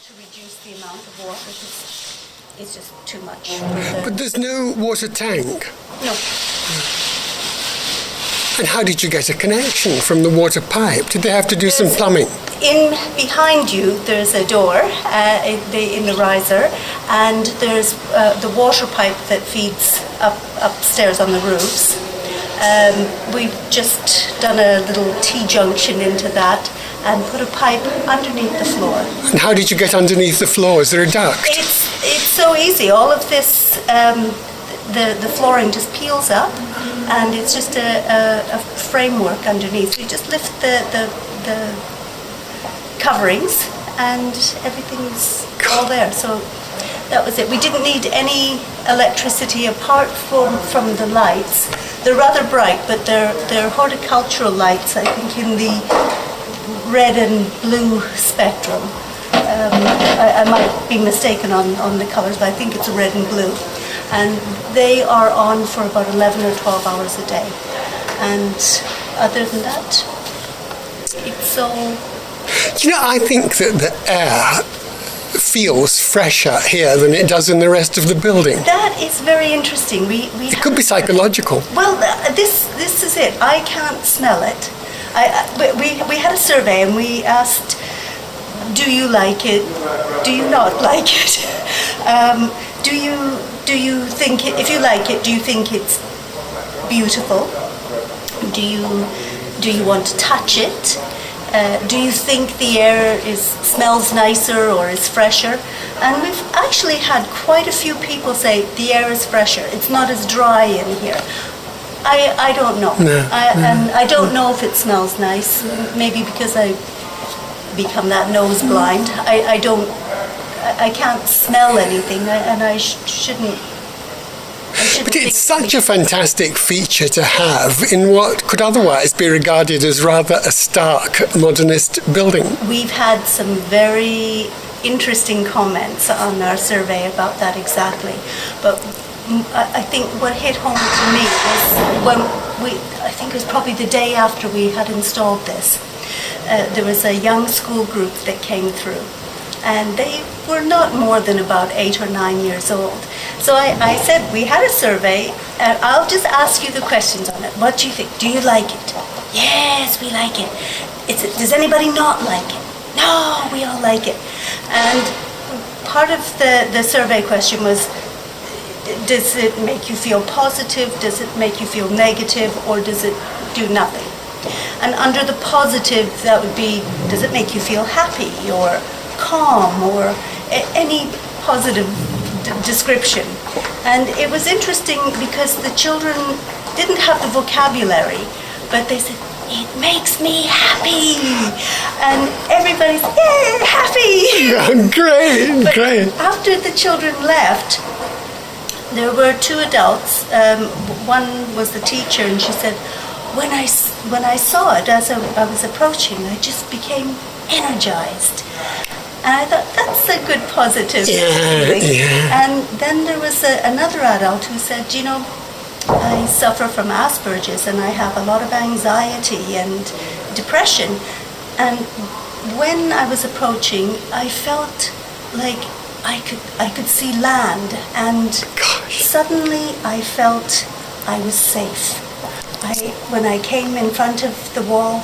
to reduce the amount of water because it's just too much. But there's no water tank. No. And how did you get a connection from the water pipe? Did they have to do some plumbing? Behind you, there's a door in the riser, and there's the water pipe that feeds upstairs on the roofs. We've just done a little T-junction into that and put a pipe underneath the floor. And how did you get underneath the floor? Is there a duct? It's so easy. All of this, the flooring just peels up, and it's just a framework underneath. You just lift the coverings, and everything's all there. So that was it. We didn't need any electricity apart from the lights. They're rather bright, but they're horticultural lights, I think, in the red and blue spectrum. I might be mistaken on the colours, but I think it's red and blue. And they are on for about 11 or 12 hours a day. And other than that, it's so... I think that the air feels fresher here than it does in the rest of the building. That is very interesting. It could be psychological. Well, this is it. I can't smell it. We had a survey and we asked, do you like it? Do you not like it? Do you think it, if you like it, do you think it's beautiful? Do you want to touch it? Do you think the air smells nicer or is fresher? And we've actually had quite a few people say the air is fresher. It's not as dry in here. I don't know. And I don't know if it smells nice. Maybe because I become that nose blind. I can't smell anything, and I shouldn't. But it's such a fantastic feature to have in what could otherwise be regarded as rather a stark modernist building. We've had some very interesting comments on our survey about that exactly. But I think what hit home to me is I think it was probably the day after we had installed this, there was a young school group that came through. And they were not more than about 8 or 9 years old. So I said, we had a survey, and I'll just ask you the questions on it. What do you think? Do you like it? Yes, we like it. Does anybody not like it? No, we all like it. And part of the survey question was, does it make you feel positive? Does it make you feel negative? Or does it do nothing? And under the positive, that would be, does it make you feel happy or calm or any positive description? And it was interesting because the children didn't have the vocabulary, but they said, it makes me happy. And everybody's, yay, happy. Yeah, great. After the children left, there were 2 adults. One was the teacher, and she said, when I saw it as I was approaching, I just became energized. And I thought, that's a good positive feeling. Yeah. And then there was another adult who said, I suffer from Asperger's and I have a lot of anxiety and depression. And when I was approaching, I felt like I could see land. And suddenly I felt I was safe. When I came in front of the wall,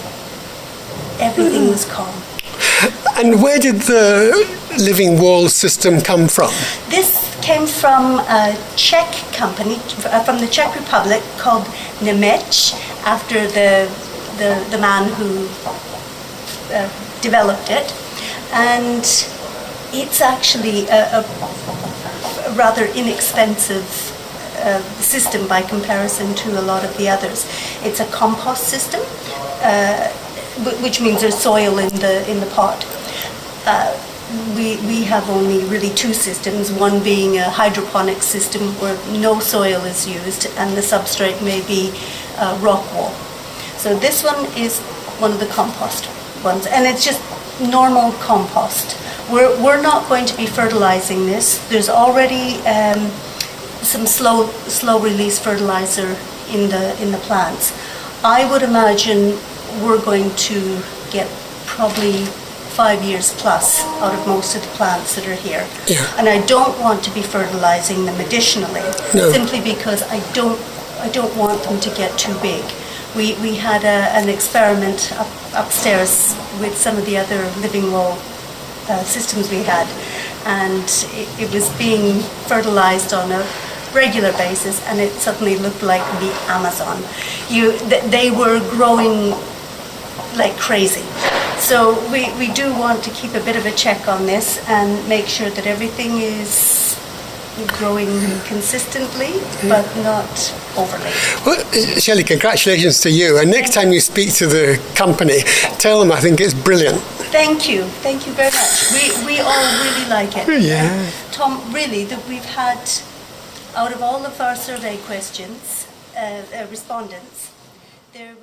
everything was calm. And where did the living wall system come from? This came from a Czech company, from the Czech Republic, called Nemec, after the man who developed it. And it's actually a rather inexpensive system by comparison to a lot of the others. It's a compost system, which means there's soil in the pot. We have only really 2 systems, one being a hydroponic system where no soil is used and the substrate may be rock wool. So this one is one of the compost ones, and it's just normal compost. We're not going to be fertilizing this. There's already some slow release fertilizer in the plants. I would imagine we're going to get probably 5 years plus out of most of the plants that are here. Yeah. And I don't want to be fertilizing them additionally, No. simply because I don't want them to get too big. We had an experiment upstairs with some of the other living wall systems we had, and it was being fertilized on a regular basis, and it suddenly looked like the Amazon. They were growing like crazy. So we do want to keep a bit of a check on this and make sure that everything is growing consistently, but not overly. Well, Shelley, congratulations to you. And next time you speak to the company, tell them I think it's brilliant. Thank you very much. We all really like it. Yeah. Tom, really, that we've had, out of all of our survey questions, respondents, there